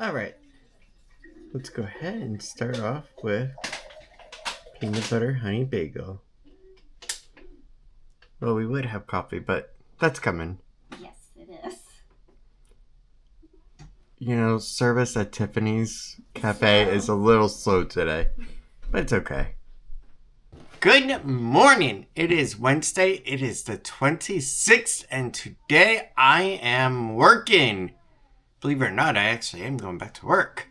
Alright, let's go ahead and start off with peanut butter honey bagel. Well, we would have coffee, but that's coming. Yes, it is. You know, service at Tiffany's Cafe is a little slow today, but it's okay. Good morning. It is Wednesday. It is the 26th, and today I am working. Believe it or not, I actually am going back to work.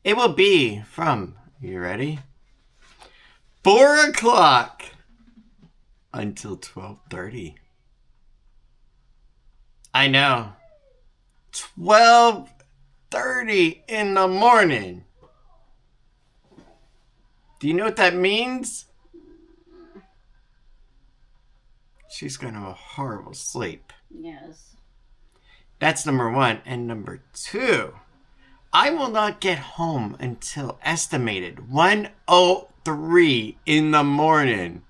It will be from, you ready? 4 o'clock until 12:30. I know. 12:30 in the morning. Do you know what that means? She's going to have a horrible sleep. Yes. That's number one. And number two, I will not get home until estimated 1:03 in the morning.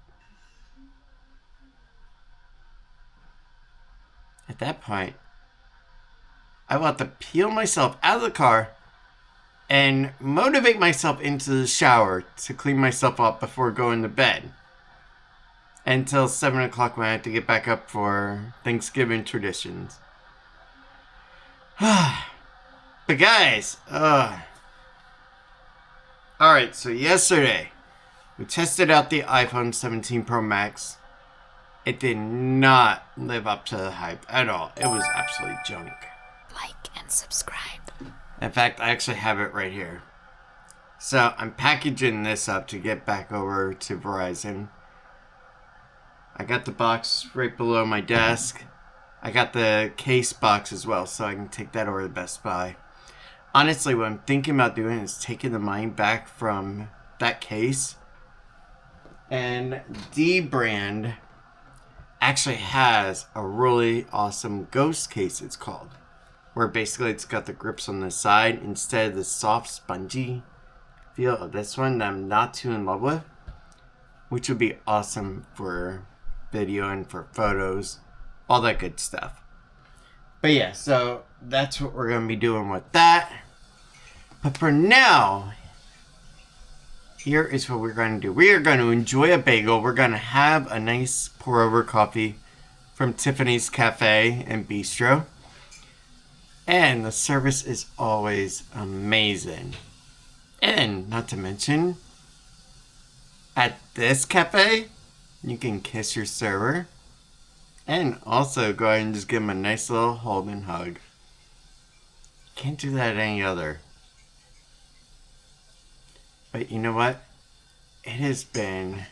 At that point, I will have to peel myself out of the car and motivate myself into the shower to clean myself up before going to bed. Until 7 o'clock when I have to get back up for Thanksgiving traditions. But guys, alright, so yesterday, we tested out the iPhone 17 Pro Max. It did not live up to the hype at all. It was absolutely junk. Like and subscribe. In fact, I actually have it right here. So, I'm packaging this up to get back over to Verizon. I got the box right below my desk. I got the case box as well, so I can take that over to Best Buy. Honestly, what I'm thinking about doing is taking the money back from that case. And D-Brand actually has a really awesome ghost case, it's called. Where basically it's got the grips on the side instead of the soft, spongy feel of this one that I'm not too in love with. Which would be awesome for video and for photos. All that good stuff. But yeah, so that's what we're going to be doing with that. But for now, here is what we're going to do. We are going to enjoy a bagel. We're going to have a nice pour-over coffee from Tiffany's Cafe and Bistro. And the service is always amazing. And not to mention, at this cafe, you can kiss your server. And also go ahead and just give him a nice little hold and hug. Can't do that at any other. But you know what? It has been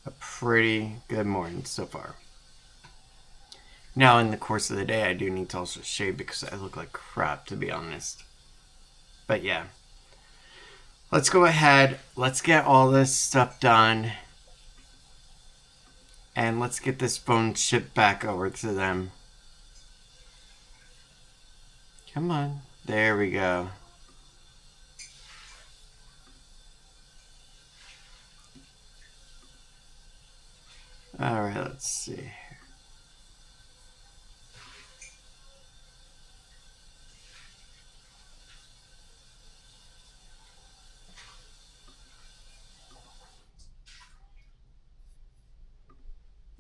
a pretty good morning so far. Now in the course of the day I do need to also shave because I look like crap, to be honest. But yeah. Let's go ahead. Let's get all this stuff done. And let's get this phone shipped back over to them. Come on. There we go. Alright, let's see.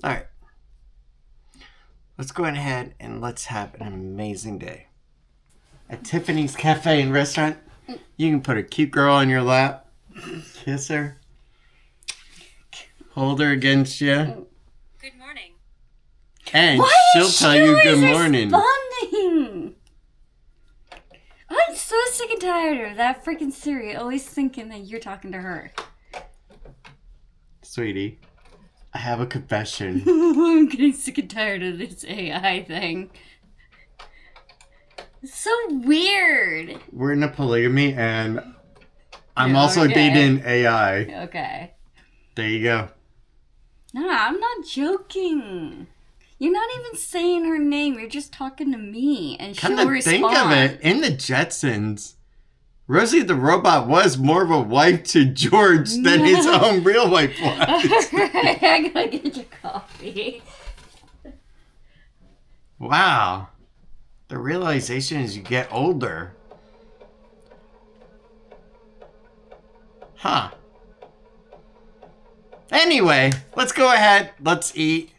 Alright. Let's go ahead and let's have an amazing day. At Tiffany's Cafe and Restaurant, you can put a cute girl on your lap, kiss her, hold her against you. Good morning. And she'll tell you good morning. Responding? I'm so sick and tired of that freaking Siri always thinking that you're talking to her. Sweetie, I have a confession. I'm getting sick and tired of this AI thing. It's so weird. We're in a polygamy and I'm also dating AI. Okay. There you go. No, I'm not joking. You're not even saying her name. You're just talking to me, and she'll respond. Come to think of it, in the Jetsons, Rosie the robot was more of a wife to George than his own real wife was. Alright, I gotta get your coffee. Wow. The realization as you get older. Huh. Anyway, let's go ahead. Let's eat.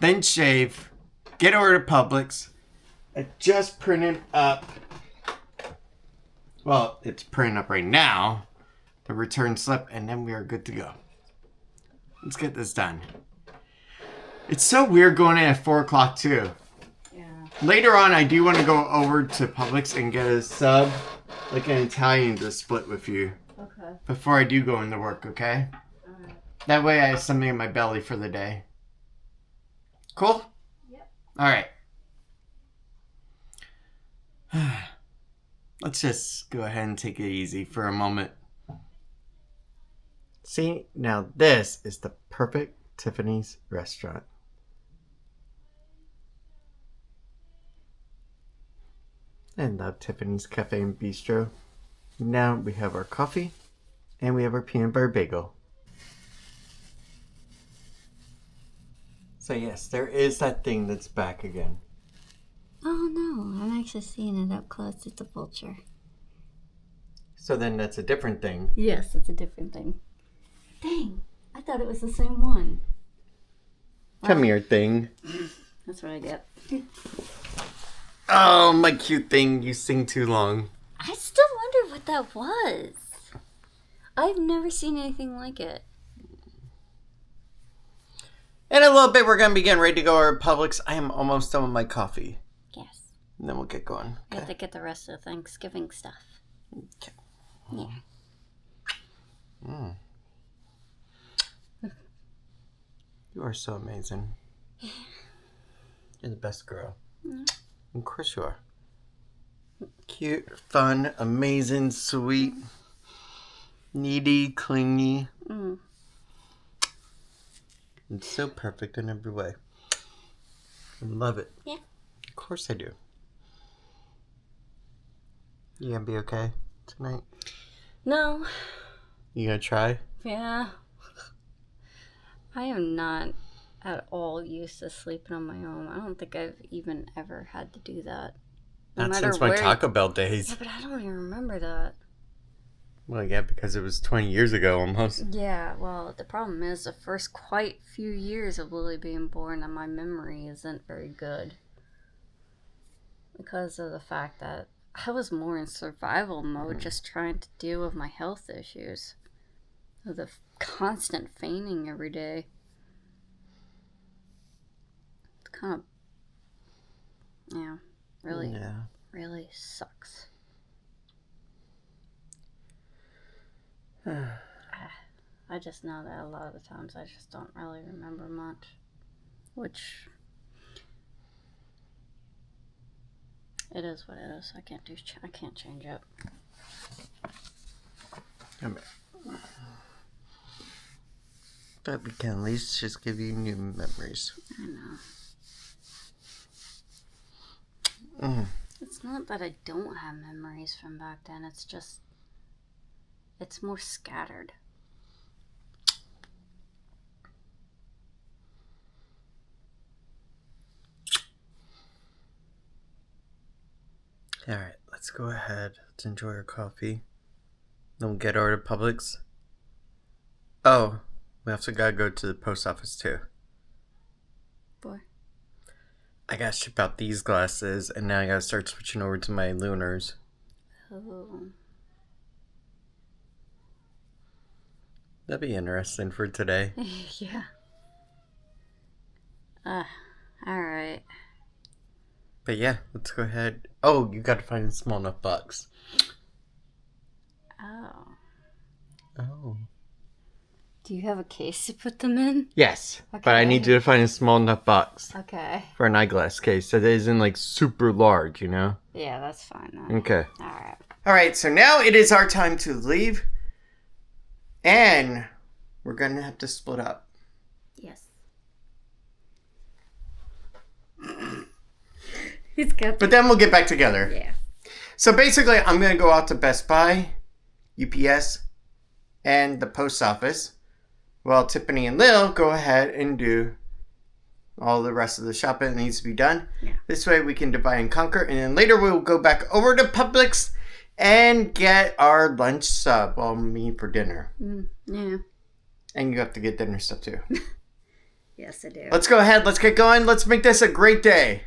Then shave. Get over to Publix. I just printed up. Well, it's printing up right now. The return slip. And then we are good to go. Let's get this done. It's so weird going in at 4 o'clock too. Yeah. Later on, I do want to go over to Publix and get a sub, like an Italian, to split with you. Okay. Before I do go into work, okay? Alright. That way I have something in my belly for the day. Cool? Yep. Alright. Let's just go ahead and take it easy for a moment. See, now this is the perfect Tiffany's restaurant. I love Tiffany's Cafe and Bistro. Now we have our coffee and we have our peanut butter bagel. So yes, there is that thing that's back again. Oh no, I'm actually seeing it up close. It's a vulture. So then that's a different thing. Yes, it's a different thing. Dang, I thought it was the same one. Come here, thing. That's what I get. Oh, my cute thing. You sing too long. I still wonder what that was. I've never seen anything like it. In a little bit, we're going to be getting ready to go to Publix. I am almost done with my coffee. Yes. And then we'll get going. I have to get the rest of the Thanksgiving stuff. Okay. Yeah. Mm. You are so amazing. You're the best girl. Mm. Of course you are. Cute, fun, amazing, sweet, needy, clingy. Mm. It's so perfect in every way. I love it. Yeah. Of course I do. You gonna be okay tonight? No. You gonna try? Yeah. I am not at all used to sleeping on my own. I don't think I've even ever had to do that. Not since my Taco Bell days. Yeah, but I don't even remember that. Well, yeah, because it was 20 years ago almost. Yeah, well, the problem is the first quite few years of Lily being born and my memory isn't very good. Because of the fact that I was more in survival mode, just trying to deal with my health issues. Of the constant fainting every day. It's kind of, really sucks. I just know that a lot of the times I just don't really remember much, which it is what it is. I can't change it. Come here. But we can at least just give you new memories. I know. Mm. It's not that I don't have memories from back then. It's just, it's more scattered. Alright, let's go ahead. Let's enjoy our coffee. Then we'll get over to Publix. Oh, we also gotta go to the post office too. Boy. I gotta ship out these glasses, and now I gotta start switching over to my lunars. Oh. That'd be interesting for today. Yeah. Alright. But yeah, let's go ahead. Oh, you gotta find a small enough box. Oh. Oh. Do you have a case to put them in? Yes, but I need you to find a small enough box. Okay. For an eyeglass case that isn't like super large, you know? Yeah, that's fine then. Okay. Alright. Alright, so now it is our time to leave. And we're gonna have to split up. Yes. He's got But then we'll get back together. Yeah. So basically, I'm gonna go out to Best Buy, UPS, and the post office. While Tiffany and Lil go ahead and do all the rest of the shopping that needs to be done. Yeah. This way we can divide and conquer. And then later we'll go back over to Publix and get our lunch sub. Well, me for dinner. Yeah. And you have to get dinner stuff too. Yes, I do. Let's go ahead. Let's get going. Let's make this a great day.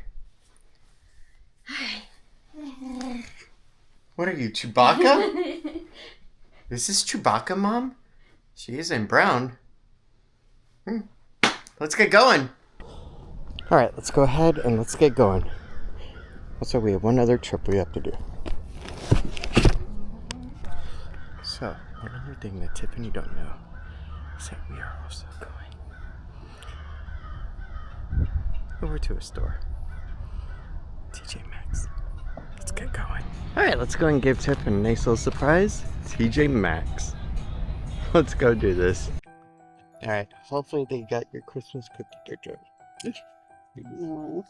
What are you, Chewbacca? Is this Chewbacca, Mom? She is in brown. Let's get going. All right, let's go ahead and let's get going. Also, we have one other trip we have to do. So, one other thing that Tiffany don't know is that we are also going over to a store. TJ Maxx. Let's get going. All right, let's go and give Tiffany a nice little surprise. TJ Maxx. Let's go do this. All right, hopefully they got your Christmas cookie dough. No.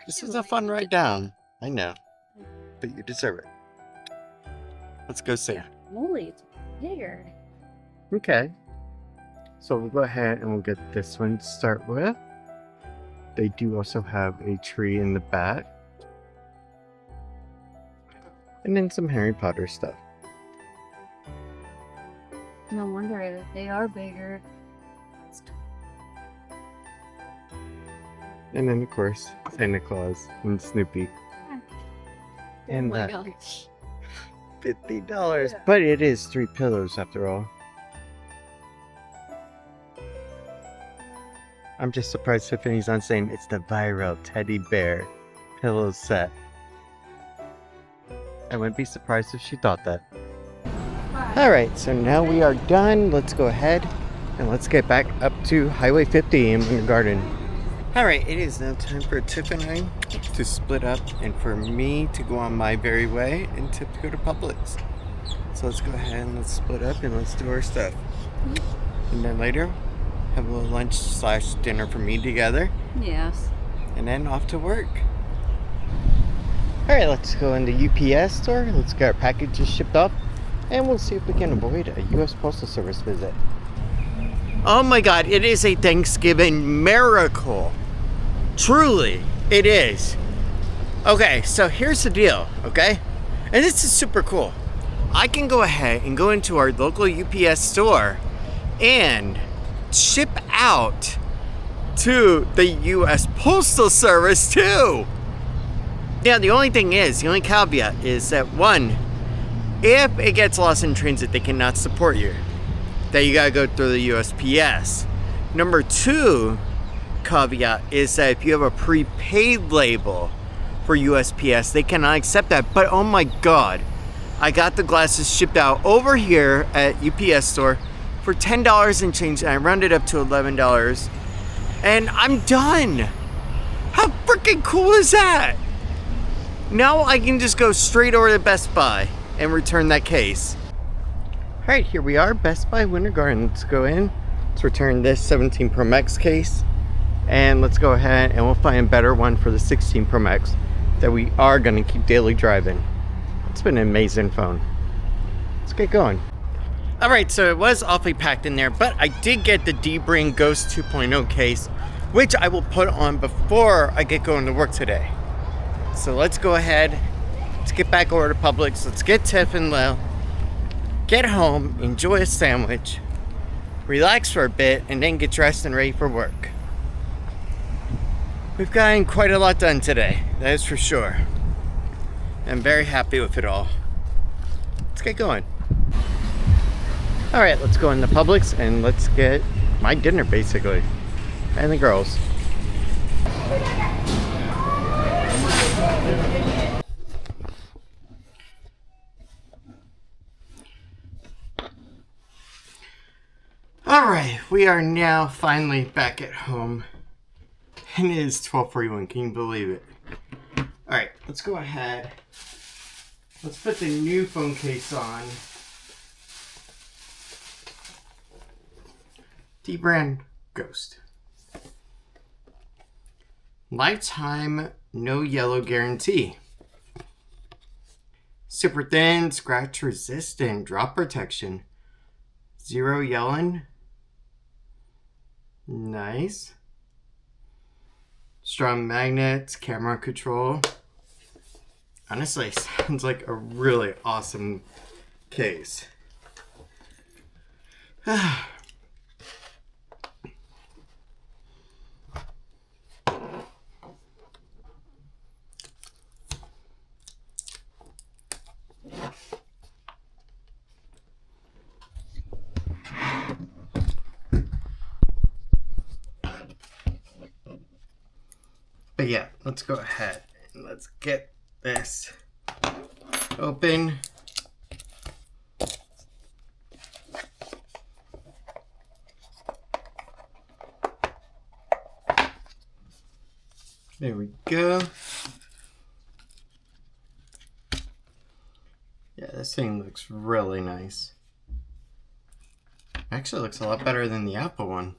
This is a fun ride down. I know, but you deserve it. Let's go see. Holy, it's bigger. Okay. So we'll go ahead and we'll get this one to start with. They do also have a tree in the back. And then some Harry Potter stuff. No wonder they are bigger. And then of course, Santa Claus and Snoopy. And oh my that gosh. $50. But it is 3 pillows after all. I'm just surprised Tiffany's not saying it's the viral teddy bear pillow set. I wouldn't be surprised if she thought that. Alright, so now we are done. Let's go ahead and let's get back up to Highway 50 in Winter Garden. Alright, it is now time for Tiff and I to split up and for me to go on my very way and Tiff to go to Publix. So let's go ahead and let's split up and let's do our stuff. And then later, have a little lunch / dinner for me together. Yes. And then off to work. Alright, let's go in the UPS store. Let's get our packages shipped off. And we'll see if we can avoid a U.S. Postal Service visit. Oh my god, it is a Thanksgiving miracle. Truly, it is. Okay, so here's the deal, okay? And this is super cool. I can go ahead and go into our local UPS store and ship out to the U.S. Postal Service too. Now, the only caveat is that one, if it gets lost in transit, they cannot support you. That you gotta go through the USPS. Number 2 caveat is that if you have a prepaid label for USPS, they cannot accept that. But oh my god, I got the glasses shipped out over here at UPS store for $10 and change, and I rounded up to $11. And I'm done. How freaking cool is that? Now I can just go straight over to Best Buy and return that case. Alright, here we are, Best Buy Winter Garden. Let's go in. Let's return this 17 Pro Max case. And let's go ahead and we'll find a better one for the 16 Pro Max that we are going to keep daily driving. It's been an amazing phone. Let's get going. Alright, so it was awfully packed in there, but I did get the D-Brain Ghost 2.0 case, which I will put on before I get going to work today. So let's go ahead. Let's get back over to Publix. Let's get Tiff and Lil. Get home, enjoy a sandwich, relax for a bit, and then get dressed and ready for work. We've gotten quite a lot done today, that is for sure. I'm very happy with it all. Let's get going. Alright, let's go into Publix and let's get my dinner basically. And the girls. Alright, we are now finally back at home. And it is 12:41, can you believe it? Alright, let's go ahead. Let's put the new phone case on. D-Brand Ghost. Lifetime no yellow guarantee. Super thin, scratch resistant, drop protection. 0 yelling. Nice. Strong magnets, camera control. Honestly, sounds like a really awesome case. But yeah, let's go ahead and let's get this open. There we go. Yeah, this thing looks really nice. Actually looks a lot better than the Apple one.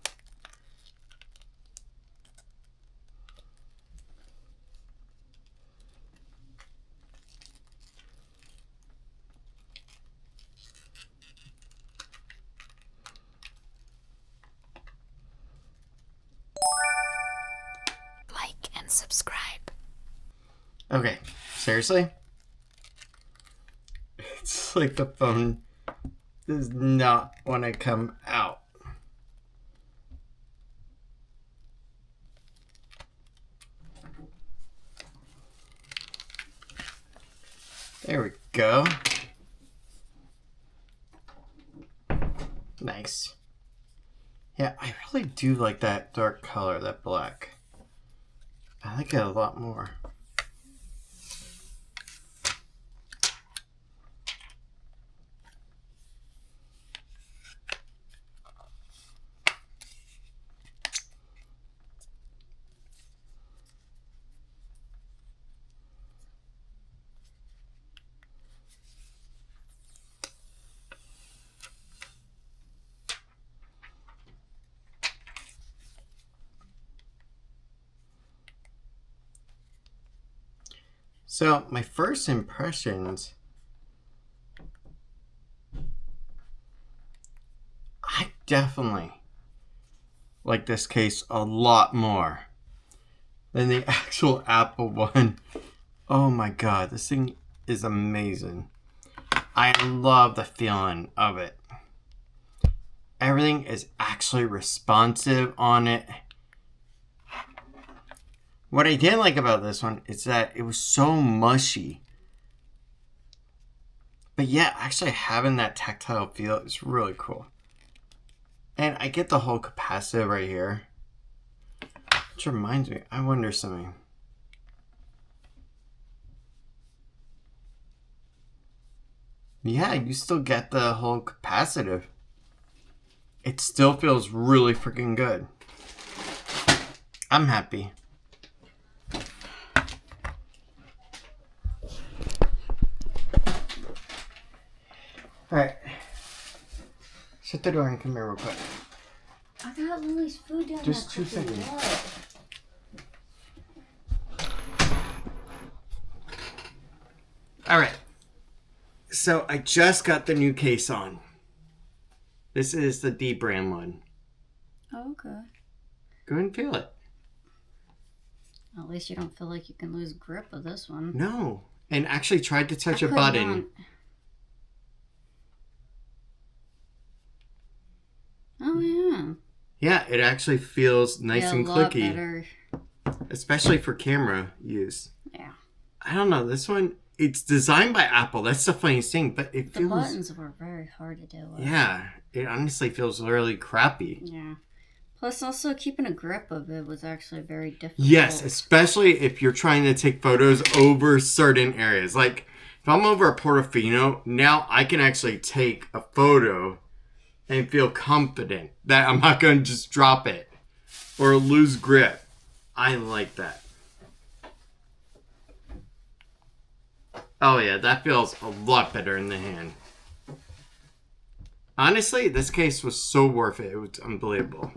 Like and subscribe. Okay, seriously? It's like the phone does not want to come out. There we go. Nice. Yeah, I really do like that dark color, that black. I like it a lot more. So, my first impressions, I definitely like this case a lot more than the actual Apple one. Oh my god, this thing is amazing. I love the feeling of it. Everything is actually responsive on it. What I didn't like about this one is that it was so mushy. But yeah, actually having that tactile feel is really cool. And I get the whole capacitor right here. Which reminds me, I wonder something. Yeah, you still get the whole capacitive. It still feels really freaking good. I'm happy. Alright. Shut the door and come here real quick. I got Lily's food down Just 2 seconds. Alright. So I just got the new case on. This is the D brand one. Oh, okay. Go ahead and feel it. At least you don't feel like you can lose grip of this one. No. And actually tried to touch I a could button. not. Oh, yeah. Yeah, it actually feels nice Yeah, and a lot clicky. better. Especially for camera use. Yeah. I don't know, this one, it's designed by Apple. That's the funniest thing, but it The feels... buttons were very hard to deal with. Yeah, it honestly feels really crappy. Yeah. Plus, also, keeping a grip of it was actually very difficult. Yes, especially if you're trying to take photos over certain areas. Like, if I'm over at Portofino, now I can actually take a photo and feel confident that I'm not going to just drop it or lose grip. I like that. Oh yeah, that feels a lot better in the hand. Honestly, this case was so worth it. It was unbelievable.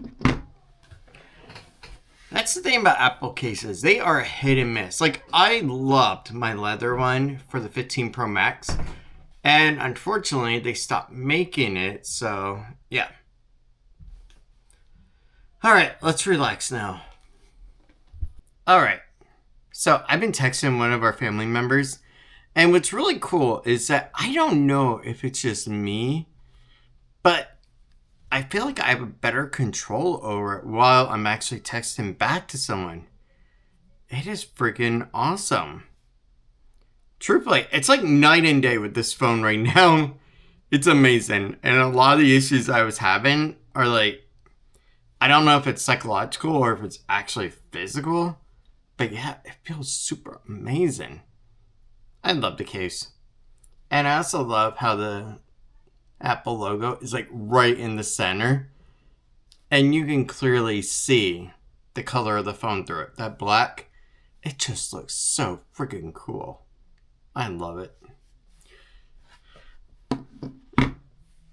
That's the thing about Apple cases. They are a hit and miss. Like, I loved my leather one for the 15 Pro Max. And unfortunately, they stopped making it. So, yeah. Alright, let's relax now. Alright. So, I've been texting one of our family members. And what's really cool is that I don't know if it's just me, but I feel like I have a better control over it while I'm actually texting back to someone. It is freaking awesome. Truthfully, it's like night and day with this phone right now. It's amazing. And a lot of the issues I was having are like, I don't know if it's psychological or if it's actually physical. But yeah, it feels super amazing. I love the case. And I also love how the Apple logo is like right in the center. And you can clearly see the color of the phone through it. That black, it just looks so freaking cool. I love it.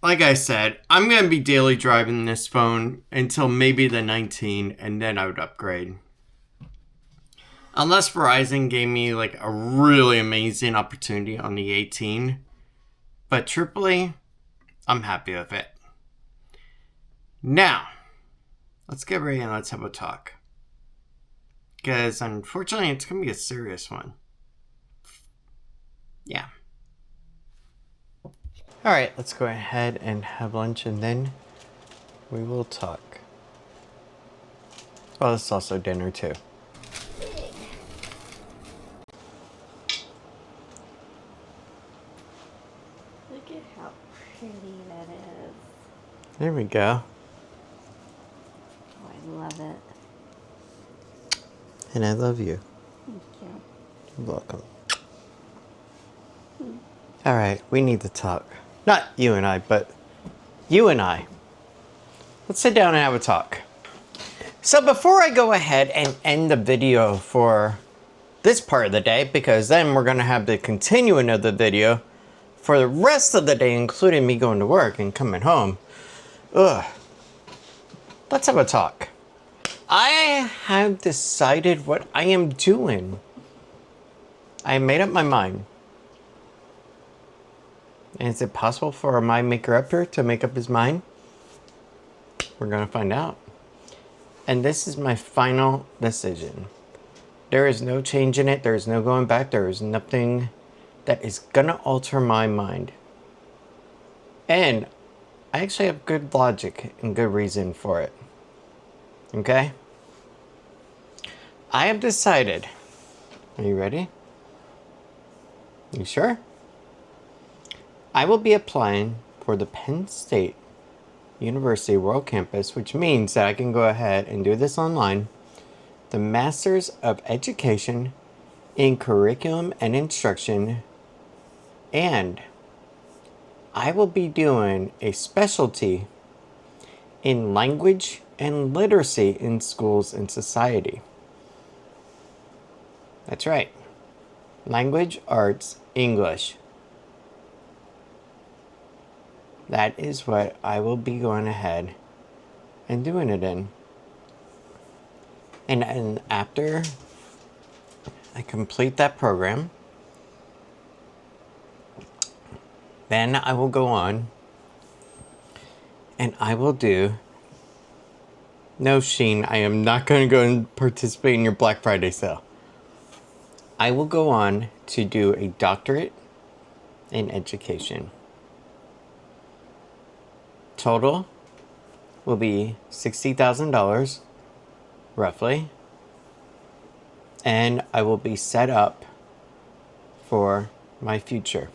Like I said, I'm going to be daily driving this phone until maybe the 19, and then I would upgrade. Unless Verizon gave me like a really amazing opportunity on the 18. But truthfully, I'm happy with it. Now, let's get ready and let's have a talk. Because unfortunately, it's going to be a serious one. Yeah. Alright, let's go ahead and have lunch and then we will talk. Well, it's also dinner too. Look at how pretty that is. There we go. Oh, I love it. And I love you. Thank you. You're welcome. Alright, we need to talk. Not you and I, but you and I. Let's sit down and have a talk. So before I go ahead and end the video for this part of the day, because then we're going to have the continuing of the video for the rest of the day, including me going to work and coming home. Let's have a talk. I have decided what I am doing. I made up my mind. And is it possible for my maker-upper to make up his mind? We're going to find out. And this is my final decision. There is no change in it. There is no going back. There is nothing that is going to alter my mind. And I actually have good logic and good reason for it. Okay? I have decided. Are you ready? You sure? I will be applying for the Penn State University World Campus, which means that I can go ahead and do this online. The Masters of Education in Curriculum and Instruction, and I will be doing a specialty in language and literacy in schools and society. That's right. Language, arts, English. That is what I will be going ahead and doing it in. And after I complete that program, then I will go on and I will do... No, Sheen, I am not going to go and participate in your Black Friday sale. I will go on to do a doctorate in education. Total will be $60,000, roughly. And I will be set up for my future.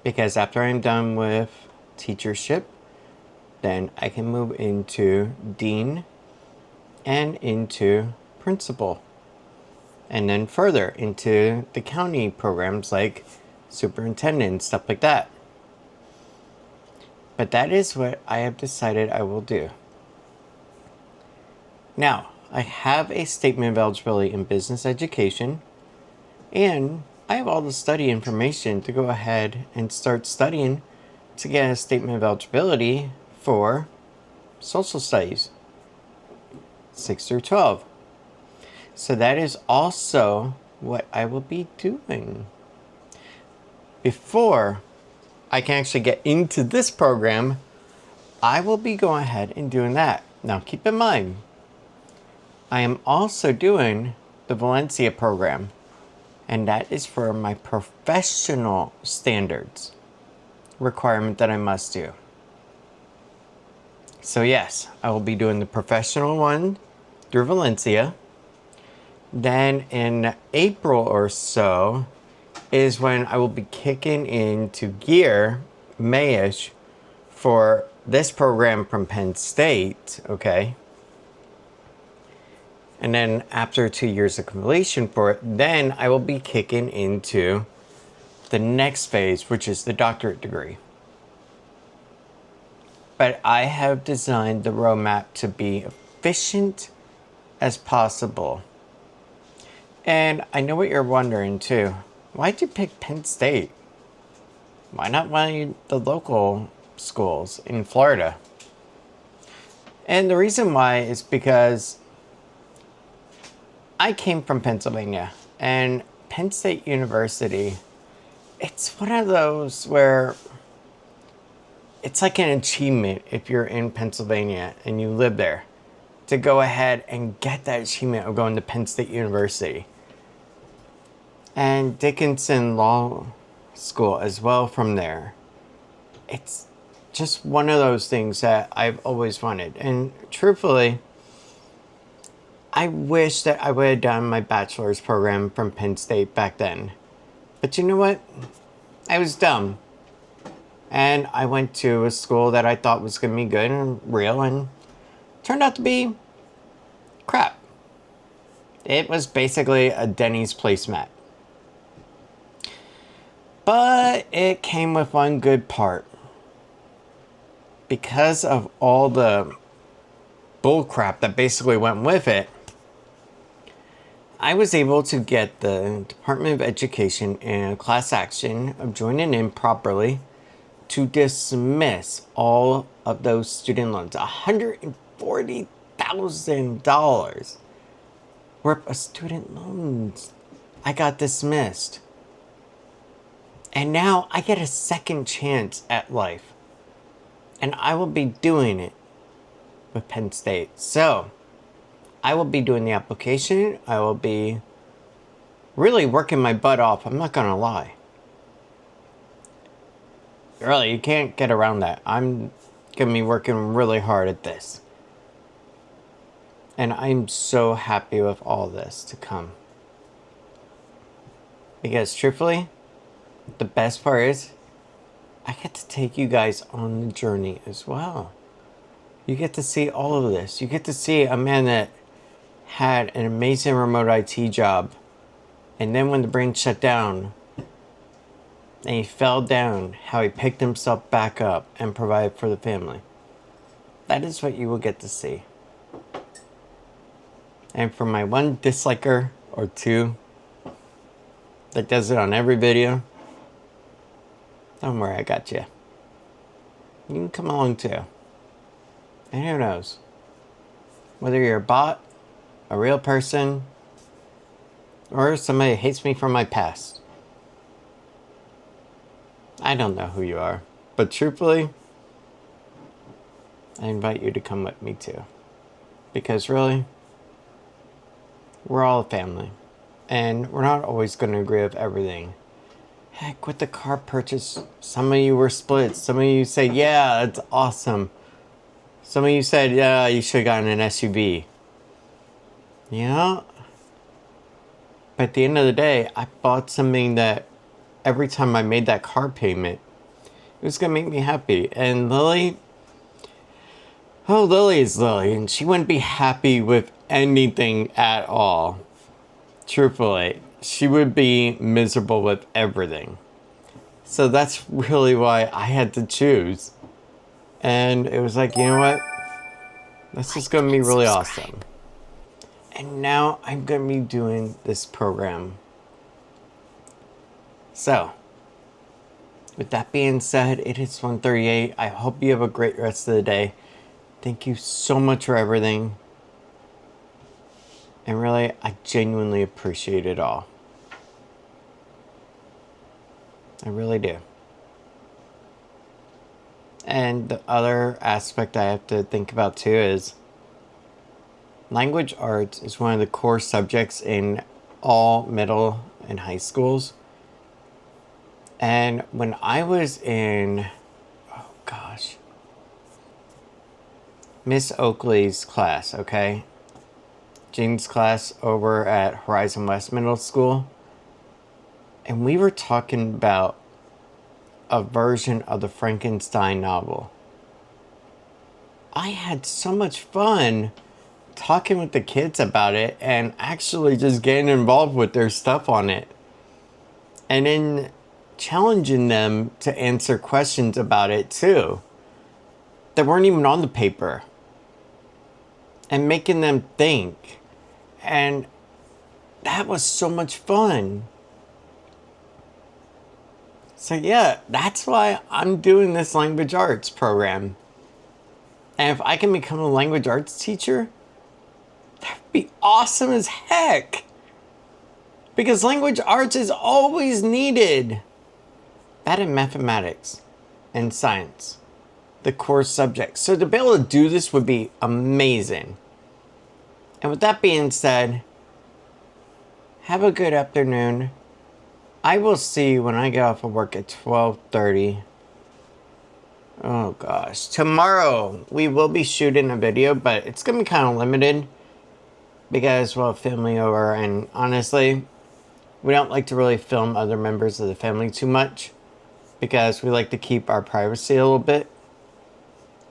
Because after I'm done with teachership, then I can move into dean and into principal. And then further into the county programs like superintendent, stuff like that. But that is what I have decided I will do. Now, I have a statement of eligibility in business education, and I have all the study information to go ahead and start studying to get a statement of eligibility for social studies, 6 through 12. So that is also what I will be doing. Before I can actually get into this program, I will be going ahead and doing that. Now keep in mind, I am also doing the Valencia program. And that is for my professional standards requirement that I must do. So yes, I will be doing the professional one through Valencia. Then in April or so is when I will be kicking into gear, Mayish, for this program from Penn State, okay? And then after 2 years of completion for it, then I will be kicking into the next phase, which is the doctorate degree. But I have designed the roadmap to be efficient as possible. And I know what you're wondering too. Why'd you pick Penn State? Why not one of the local schools in Florida? And the reason why is because I came from Pennsylvania, and Penn State University, it's one of those where it's like an achievement if you're in Pennsylvania and you live there to go ahead and get that achievement of going to Penn State University. And Dickinson Law School as well from there. It's just one of those things that I've always wanted. And truthfully, I wish that I would have done my bachelor's program from Penn State back then. But you know what? I was dumb. And I went to a school that I thought was going to be good and real, and turned out to be crap. It was basically a Denny's placemat. But it came with one good part. Because of all the bullcrap that basically went with it, I was able to get the Department of Education in a class action of joining in properly to dismiss all of those student loans. $140,000 worth of student loans I got dismissed. And now I get a second chance at life. And I will be doing it with Penn State. So I will be doing the application. I will be really working my butt off. I'm not going to lie. Really, you can't get around that. I'm going to be working really hard at this. And I'm so happy with all this to come. Because truthfully, the best part is I get to take you guys on the journey as well. You get to see all of this. You get to see a man that had an amazing remote IT job, and then when the brain shut down and he fell down, how he picked himself back up and provided for the family. That is what you will get to see. And for my one disliker or two that does it on every video, don't worry, I got you. You can come along too. And who knows? Whether you're a bot, a real person, or somebody who hates me from my past. I don't know who you are. But truthfully, I invite you to come with me too. Because really, we're all a family. And we're not always going to agree with everything. Heck, with the car purchase, some of you were split. Some of you said, yeah, that's awesome. Some of you said, yeah, you should have gotten an SUV. Yeah. But at the end of the day, I bought something that every time I made that car payment, it was going to make me happy. And Lily, Lily is Lily, and she wouldn't be happy with anything at all. Truthfully, she would be miserable with everything. So that's really why I had to choose. And it was like, you know what? This is going to be really awesome. And now I'm going to be doing this program. So, with that being said, it is 1:38. I hope you have a great rest of the day. Thank you so much for everything. And really, I genuinely appreciate it all. I really do. And the other aspect I have to think about too is language arts is one of the core subjects in all middle in high schools. And when I was in, oh gosh, Miss Oakley's class, okay? Jean's class over at Horizon West Middle School. And we were talking about a version of the Frankenstein novel. I had so much fun talking with the kids about it and actually just getting involved with their stuff on it. And then challenging them to answer questions about it too that weren't even on the paper. And making them think. And that was so much fun. So yeah, that's why I'm doing this language arts program. And if I can become a language arts teacher, that would be awesome as heck. Because language arts is always needed. That in mathematics and science, the core subjects. So to be able to do this would be amazing. And with that being said, have a good afternoon. I will see you when I get off of work at 12:30. Oh gosh. Tomorrow we will be shooting a video, but it's going to be kind of limited because we'll have family over, and honestly, we don't like to really film other members of the family too much because we like to keep our privacy a little bit.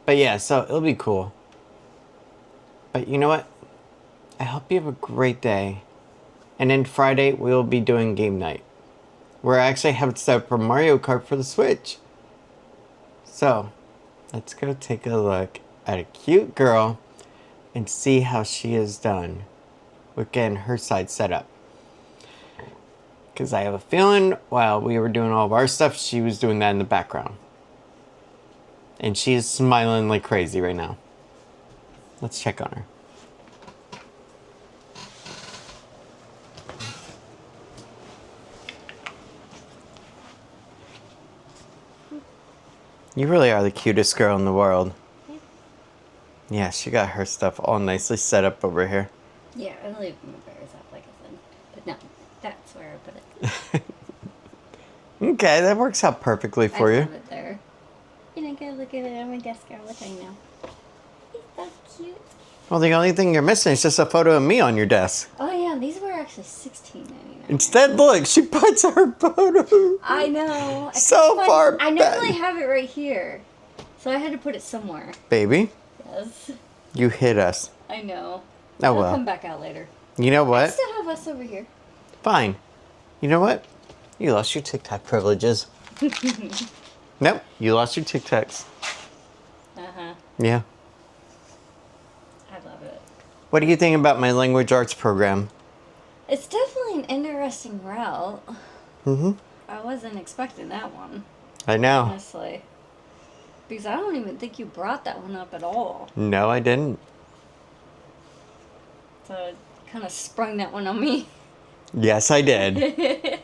But yeah, so it'll be cool. But you know what? I hope you have a great day. And then Friday we'll be doing game night, where I actually have it set up for Mario Kart for the Switch. So, let's go take a look at a cute girl and see how she is done with getting her side set up. Because I have a feeling while we were doing all of our stuff, she was doing that in the background. And she is smiling like crazy right now. Let's check on her. You really are the cutest girl in the world. Yeah, she got her stuff all nicely set up over here. Yeah, I leave my bears up like I said. But no, that's where I put it. Okay, that works out perfectly for you. I love it there. You know, go look at it on my desk all the time now. He's so cute. Well, the only thing you're missing is just a photo of me on your desk. Oh yeah, these were actually $16.99. Instead, look, she puts her photo. I know. So far I back. normally have it right here, so I had to put it somewhere. Baby, Yes. you hit us. I know. Oh I'll well. come back out later. You know I what? still have us over here. Fine. You know what? You lost your TikTok privileges. Nope, you lost your TikToks. Uh-huh. Yeah. I love it. What do you think about my language arts program? It's definitely an interesting route. Mm-hmm. I wasn't expecting that one, I know. honestly. Because I don't even think you brought that one up at all. No, I didn't. So it kind of sprung that one on me. Yes, I did.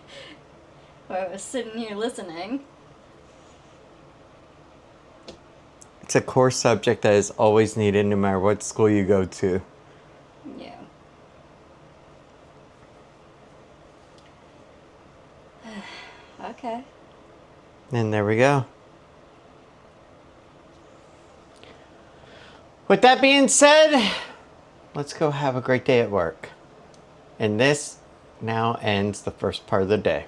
Where I was sitting here listening. It's a core subject that is always needed no matter what school you go to. Yeah. Okay. And there we go. With that being said, let's go have a great day at work. And this now ends the first part of the day.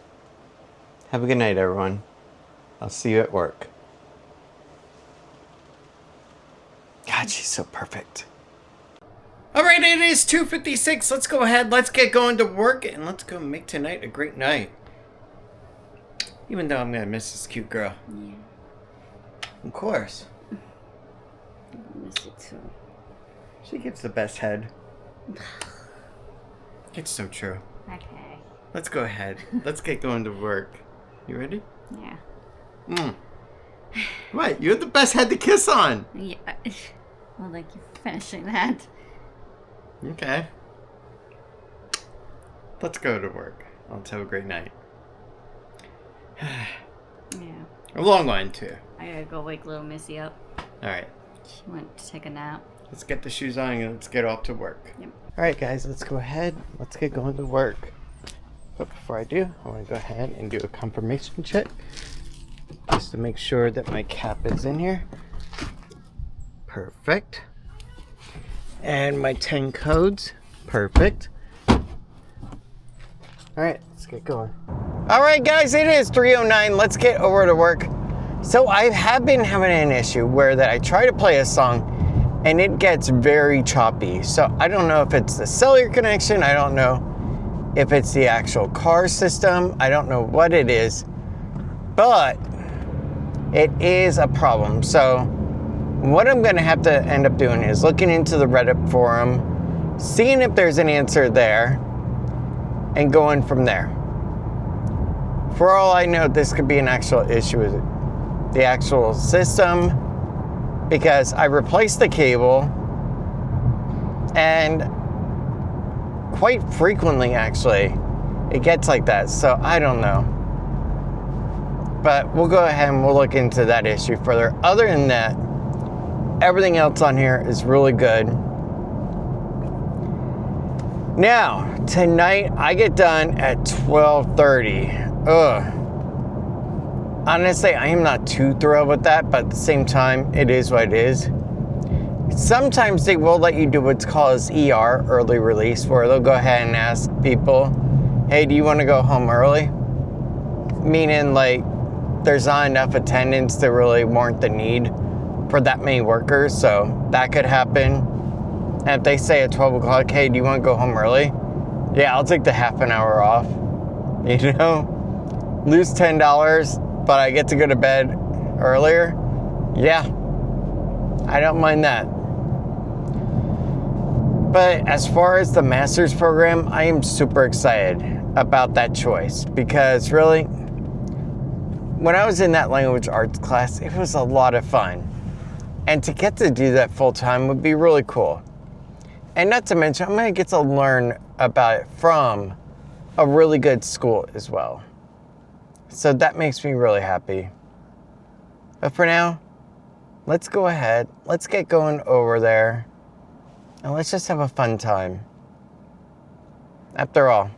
Have a good night, everyone. I'll see you at work. God, she's so perfect. All right, it is 2:56. Let's go ahead. Let's get going to work, and let's go make tonight a great night. Even though I'm going to miss this cute girl. Yeah. Of course. I miss it too. She gives the best head. It's so true. Okay. Let's go ahead. Let's get going to work. You ready? Yeah. What? You have the best head to kiss on. Yeah. Well, thank you for finishing that. Okay. Let's go to work. Let's have a great night. Yeah. A long one, too. I gotta go wake little Missy up. Alright. She went to take a nap. Let's get the shoes on and let's get off to work. Yep. Alright, guys. Let's go ahead. Let's get going to work. But before I do, I want to go ahead and do a confirmation check just to make sure that my cap is in here. Perfect. And my 10 codes. Perfect. Alright, let's get going. Alright guys, it is 3:09. Let's get over to work. So I have been having an issue where that I try to play a song and it gets very choppy. So I don't know if it's the cellular connection. I don't know if it's the actual car system. I don't know what it is. But it is a problem. So what I'm going to have to end up doing is looking into the Reddit forum, seeing if there's an answer there, and going from there. For all I know, this could be an actual issue with the actual system, because I replaced the cable, and quite frequently actually it gets like that. So I don't know, but we'll go ahead and we'll look into that issue further. Other than that, everything else on here is really good. Now, tonight I get done at 12:30. Honestly, I am not too thrilled with that, but at the same time, it is what it is. Sometimes they will let you do what's called ER, early release, where they'll go ahead and ask people, hey, do you want to go home early? Meaning, like, there's not enough attendance to really warrant the need for that many workers, so that could happen. And if they say at 12 o'clock, hey, do you want to go home early? Yeah, I'll take the half an hour off. You know? Lose $10, but I get to go to bed earlier. Yeah, I don't mind that. But as far as the master's program, I am super excited about that choice. Because really, when I was in that language arts class, it was a lot of fun. And to get to do that full time would be really cool. And not to mention, I'm going to get to learn about it from a really good school as well. So that makes me really happy. But for now, let's go ahead. Let's get going over there. And let's just have a fun time. After all,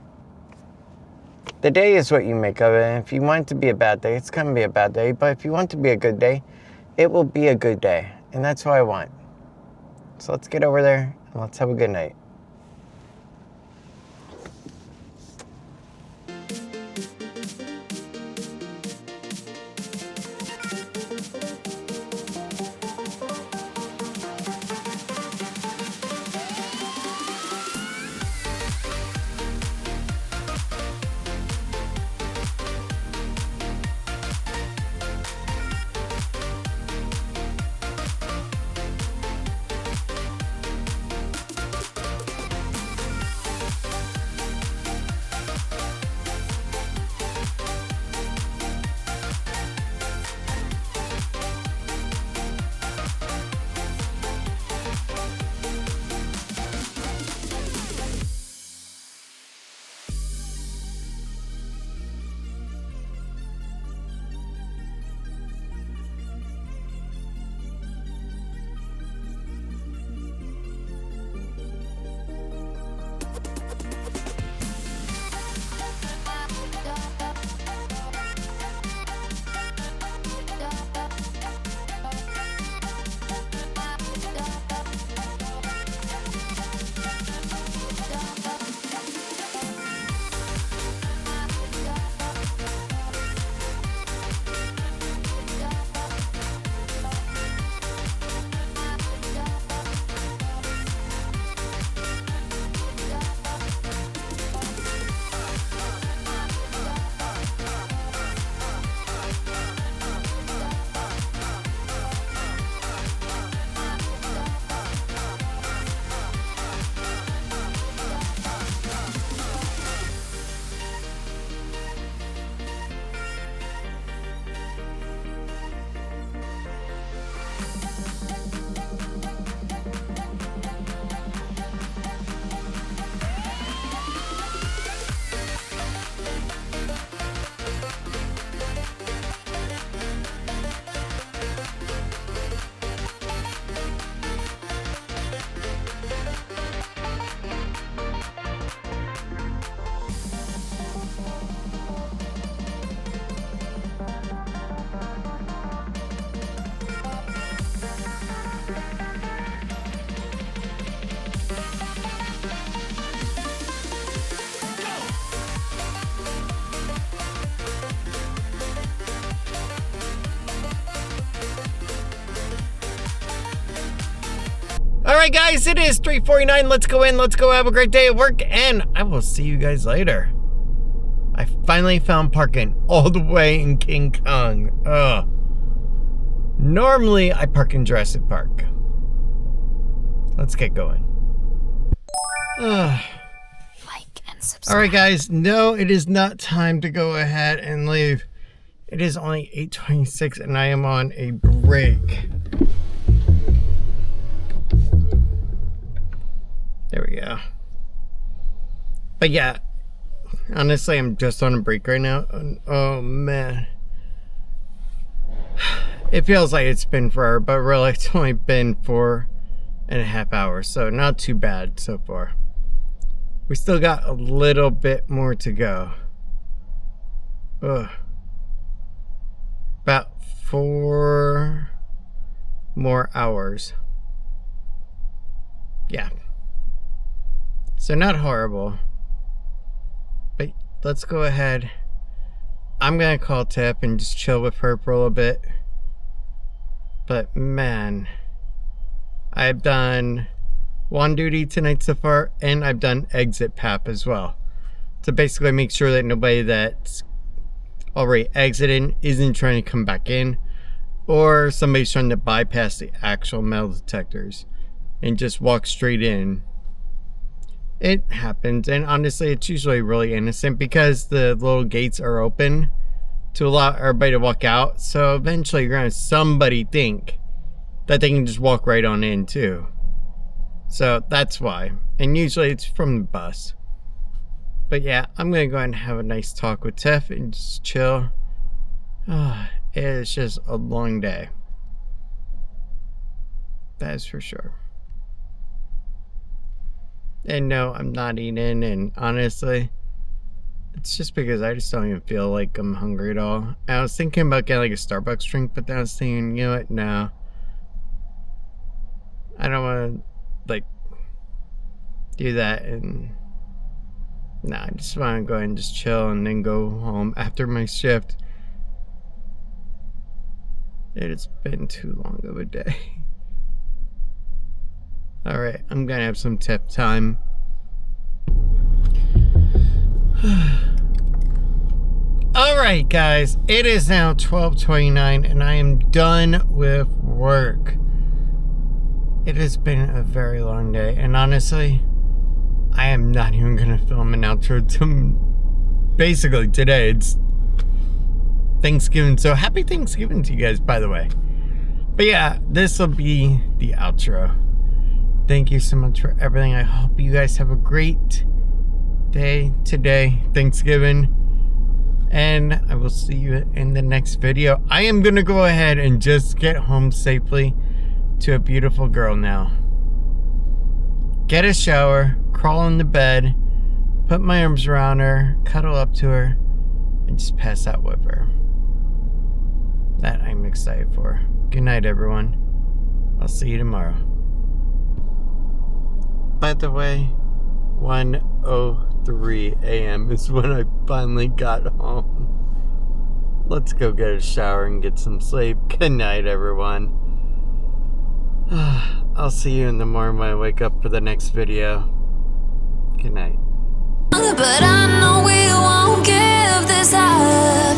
the day is what you make of it. And if you want it to be a bad day, it's going to be a bad day. But if you want it to be a good day, it will be a good day. And that's what I want. So let's get over there. Let's have a good night. Alright guys, it is 3:49. Let's go in, let's go have a great day at work, and I will see you guys later. I finally found parking all the way in King Kong. Ugh. Normally, I park in Jurassic Park. Let's get going. Ugh. Like and subscribe. Alright guys, no, it is not time to go ahead and leave. It is only 8:26 and I am on a break. There we go. But yeah, honestly, I'm just on a break right now. Oh man. It feels like it's been forever, but really it's only been 4.5 hours, so not too bad so far. We still got a little bit more to go. Ugh. About 4 more hours. Yeah. So not horrible. But let's go ahead. I'm gonna call Tiff and just chill with her for a little bit. But man, I've done wand duty tonight so far, and I've done exit PAP as well. To basically make sure that nobody that's already exited isn't trying to come back in, or somebody's trying to bypass the actual metal detectors and just walk straight in. It happens, and honestly it's usually really innocent because the little gates are open to allow everybody to walk out, so eventually you're gonna have somebody think that they can just walk right on in too. So that's why, and usually it's from the bus. But yeah, I'm gonna go ahead and have a nice talk with Tiff and just chill. It's just a long day, that is for sure. And no, I'm not eating, and honestly, it's just because I just don't even feel like I'm hungry at all. I was thinking about getting like a Starbucks drink, but then I was thinking, you know what, no. I don't want to, like, do that, and no, I just want to go ahead and just chill and then go home after my shift. It has been too long of a day. Alright, I'm gonna have some tip time. Alright guys, it is now 12:29 and I am done with work. It has been a very long day, and honestly, I am not even gonna film an outro to basically today. It's Thanksgiving, so happy Thanksgiving to you guys, by the way. But yeah, this will be the outro. Thank you so much for everything. I hope you guys have a great day today, Thanksgiving. And I will see you in the next video. I am going to go ahead and just get home safely to a beautiful girl now. Get a shower, crawl into bed, put my arms around her, cuddle up to her, and just pass out with her. That I'm excited for. Good night, everyone. I'll see you tomorrow. By the way, 1:03 a.m. is when I finally got home. Let's go get a shower and get some sleep. Good night, everyone. I'll see you in the morning when I wake up for the next video. Good night. But I know we won't give this up.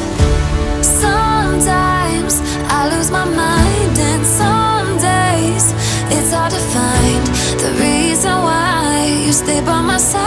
Sometimes I lose my mind, and some days it's hard to find the reason why you stay by my side.